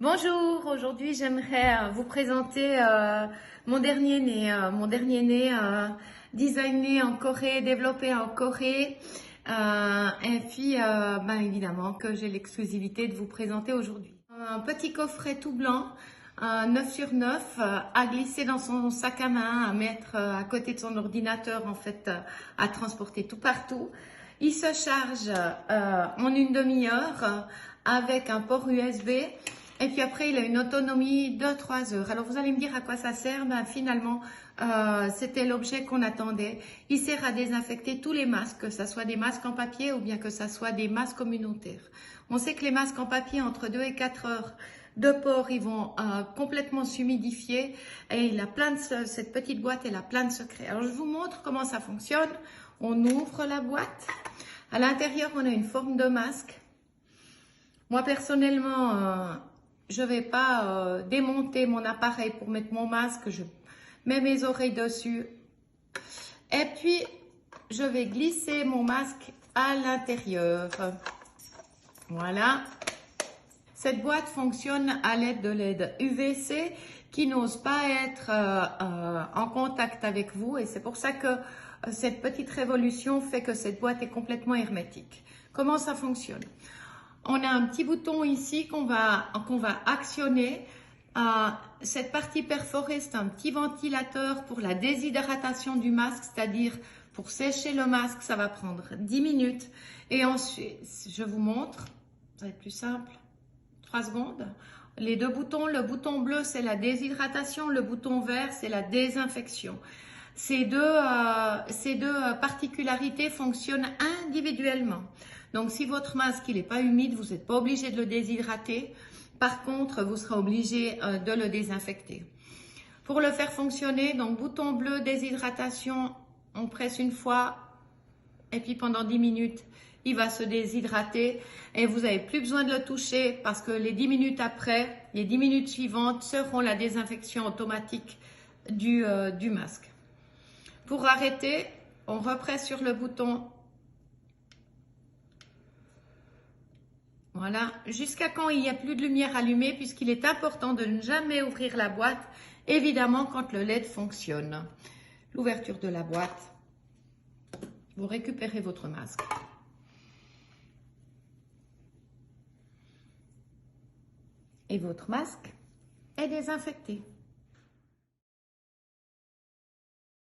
Bonjour, aujourd'hui j'aimerais vous présenter mon dernier né designé en Corée, développé en Corée et puis ben évidemment que j'ai l'exclusivité de vous présenter aujourd'hui. Un petit coffret tout blanc, 9 sur 9 à glisser dans son sac à main, à mettre à côté de son ordinateur en fait, à transporter tout partout. Il se charge en une demi-heure avec un port USB. Et puis après, il a une autonomie de 3 heures. Alors vous allez me dire à quoi ça sert? Ben, finalement, c'était l'objet qu'on attendait. Il sert à désinfecter tous les masques, que ce soit des masques en papier ou bien que ce soit des masques communautaires. On sait que les masques en papier, entre 2 et 4 heures de port, ils vont complètement s'humidifier. Et il a plein de, cette petite boîte, elle a plein de secrets. Alors je vous montre comment ça fonctionne. On ouvre la boîte. À l'intérieur, on a une forme de masque. Moi, personnellement, je ne vais pas démonter mon appareil pour mettre mon masque. Je mets mes oreilles dessus. Et puis, je vais glisser mon masque à l'intérieur. Voilà. Cette boîte fonctionne à l'aide de LED UVC qui n'ose pas être en contact avec vous. Et c'est pour ça que cette petite révolution fait que cette boîte est complètement hermétique. Comment ça fonctionne? On a un petit bouton ici qu'on va actionner. Cette partie perforée, c'est un petit ventilateur pour la déshydratation du masque, c'est-à-dire pour sécher le masque, ça va prendre 10 minutes. Et ensuite, je vous montre, ça va être plus simple, 3 secondes. Les deux boutons, le bouton bleu, c'est la déshydratation, le bouton vert, c'est la désinfection. Ces deux particularités fonctionnent individuellement. Donc, si votre masque n'est pas humide, vous n'êtes pas obligé de le déshydrater. Par contre, vous serez obligé de le désinfecter. Pour le faire fonctionner, donc bouton bleu, déshydratation, on presse une fois et puis pendant 10 minutes, il va se déshydrater et vous n'avez plus besoin de le toucher parce que les 10 minutes après, les 10 minutes suivantes seront la désinfection automatique du masque. Pour arrêter, on represse sur le bouton. Voilà, jusqu'à quand il n'y a plus de lumière allumée, puisqu'il est important de ne jamais ouvrir la boîte, évidemment quand le LED fonctionne. L'ouverture de la boîte, vous récupérez votre masque. Et votre masque est désinfecté.